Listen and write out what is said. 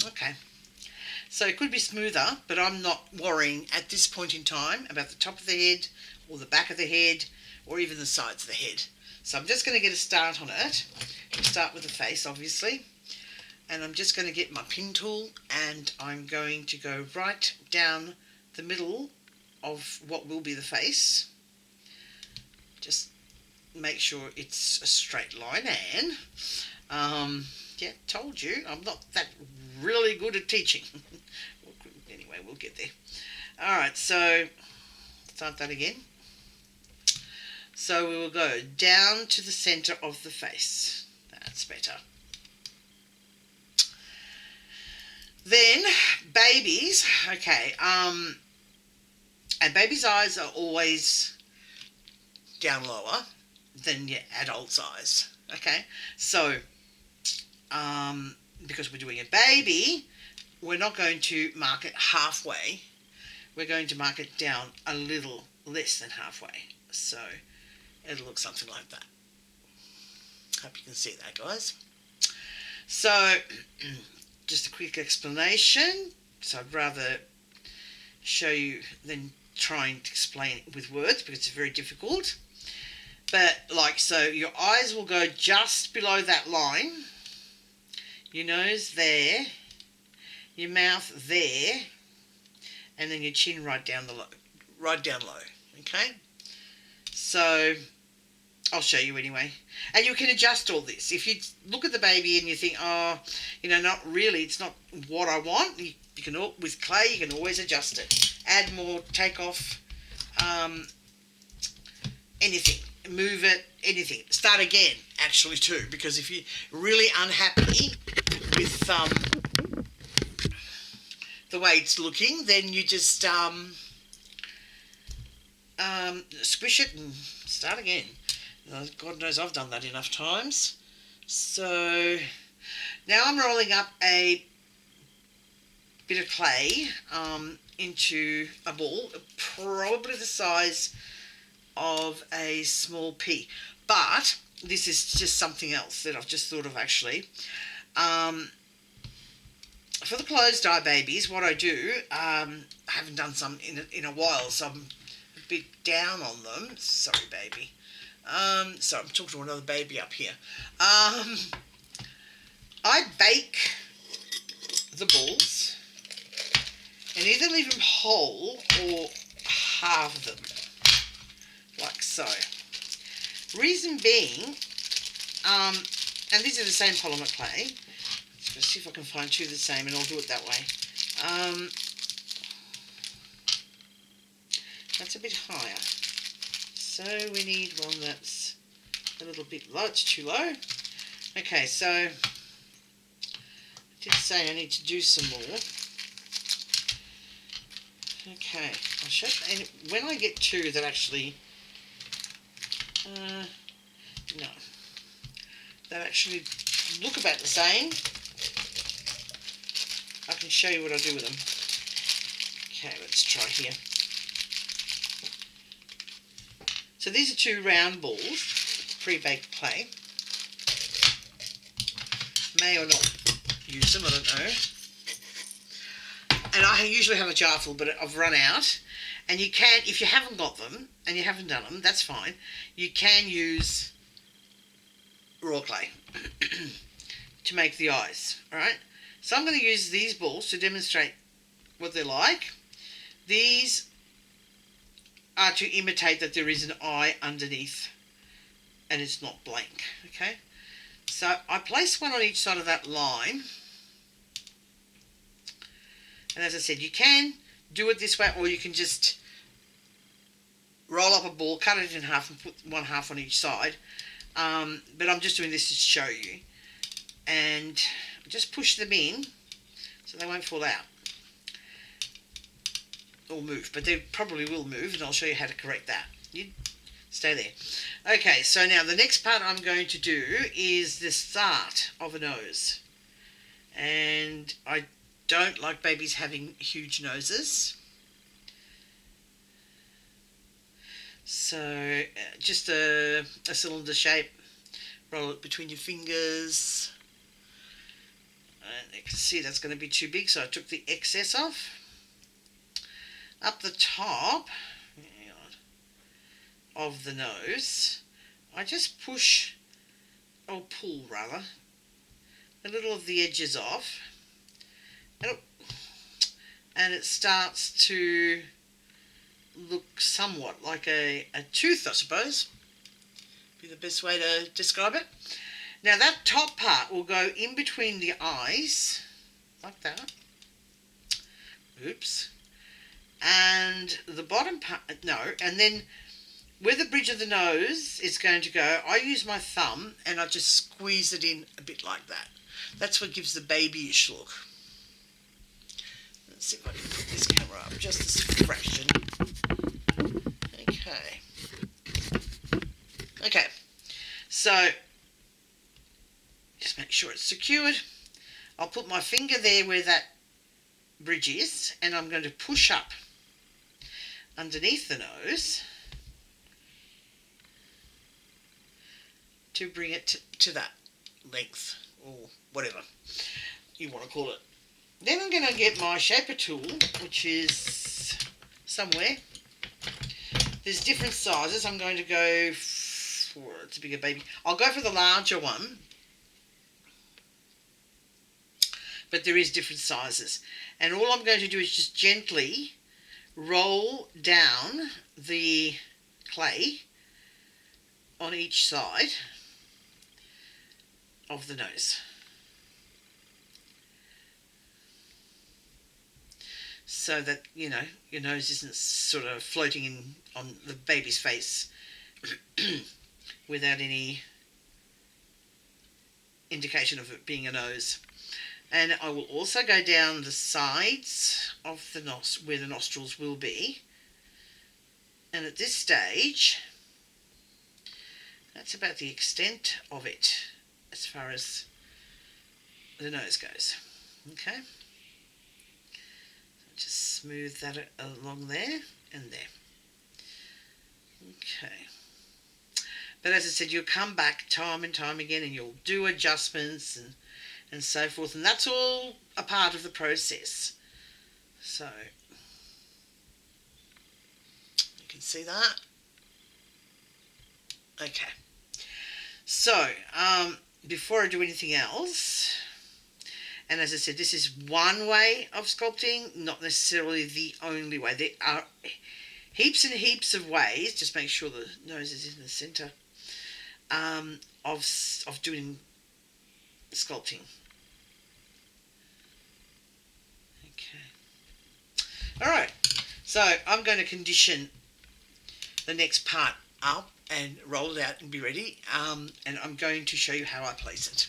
Okay. So it could be smoother, but I'm not worrying at this point in time about the top of the head or the back of the head or even the sides of the head. So I'm just going to get a start on it. Start with the face, obviously. And I'm just going to get my pin tool and I'm going to go right down the middle of what will be the face. Just make sure it's a straight line, and yeah, told you I'm not that really good at teaching. Anyway, we'll get there. Alright, so start that again. So we will go down to the centre of the face. That's better. Then babies, okay, and babies' eyes are always down lower than your adult's eyes. Okay, so because we're doing a baby, we're not going to mark it halfway. We're going to mark it down a little less than halfway. So it'll look something like that. Hope you can see that, guys. So just a quick explanation. So I'd rather show you than trying to explain it with words because it's very difficult. But like so, your eyes will go just below that line. Your nose there, your mouth there, and then your chin right down low. Okay. So I'll show you anyway. And you can adjust all this. If you look at the baby and you think, oh, not really, it's not what I want, you can, with clay, you can always adjust it. Add more, take off, anything. Move it, anything. Start again, actually, too, because if you're really unhappy with the way it's looking, then you just squish it and start again. God knows I've done that enough times. So now I'm rolling up a bit of clay into a ball, probably the size of a small pea. But this is just something else that I've just thought of actually. For the closed eye babies, what I do, I haven't done some in a while, so I'm a bit down on them. Sorry, baby. So I'm talking to another baby up here. I bake the balls and either leave them whole or halve them, like so. Reason being, and these are the same polymer clay. Let's see if I can find two the same, and I'll do it that way. That's a bit higher. So we need one that's a little bit low. It's too low. Okay, so I did say I need to do some more. Okay, I'll show you. And when I get two that actually, no, that actually look about the same, I can show you what I do with them. Okay, let's try here. So these are two round balls, pre-baked clay. May or not use them, I don't know. And I usually have a jar full, but I've run out. And you can, if you haven't got them, and you haven't done them, that's fine. You can use raw clay to make the eyes, alright? So I'm going to use these balls to demonstrate what they're like. These are to imitate that there is an eye underneath and it's not blank, okay? So I place one on each side of that line. And as I said, you can do it this way, or you can just roll up a ball, cut it in half and put one half on each side. But I'm just doing this to show you. And just push them in so they won't fall out or move, but they probably will move, and I'll show you how to correct that. You stay there. Okay, so now the next part I'm going to do is the start of a nose. And I don't like babies having huge noses. So just a cylinder shape, roll it between your fingers. And you can see that's going to be too big, so I took the excess off. Up the top of the nose, I just push, or pull rather, a little of the edges off, and it starts to look somewhat like a tooth, I suppose, be the best way to describe it. Now that top part will go in between the eyes, like that. Oops. And the bottom part, no, and then where the bridge of the nose is going to go, I use my thumb and I just squeeze it in a bit like that. That's what gives the babyish look. Let's see if I can put this camera up just a fraction. Okay, so just make sure it's secured. I'll put my finger there where that bridge is, and I'm going to push up underneath the nose to bring it to that length, or whatever you want to call it. Then I'm going to get my shaper tool, which is somewhere. There's different sizes. I'm going to go for, it's a bigger baby. I'll go for the larger one, but there is different sizes. And all I'm going to do is just gently roll down the clay on each side of the nose. So that, you know, your nose isn't sort of floating in on the baby's face without any indication of it being a nose. And I will also go down the sides of the where the nostrils will be. And at this stage, that's about the extent of it as far as the nose goes. Okay. Just smooth that along there and there. Okay. But as I said, you'll come back time and time again and you'll do adjustments and so forth. And that's all a part of the process. So, you can see that. Okay. So, before I do anything else, and as I said, this is one way of sculpting, not necessarily the only way. There are heaps and heaps of ways, just make sure the nose is in the centre, of doing sculpting. Okay. Alright, so I'm going to condition the next part up and roll it out and be ready, and I'm going to show you how I place it.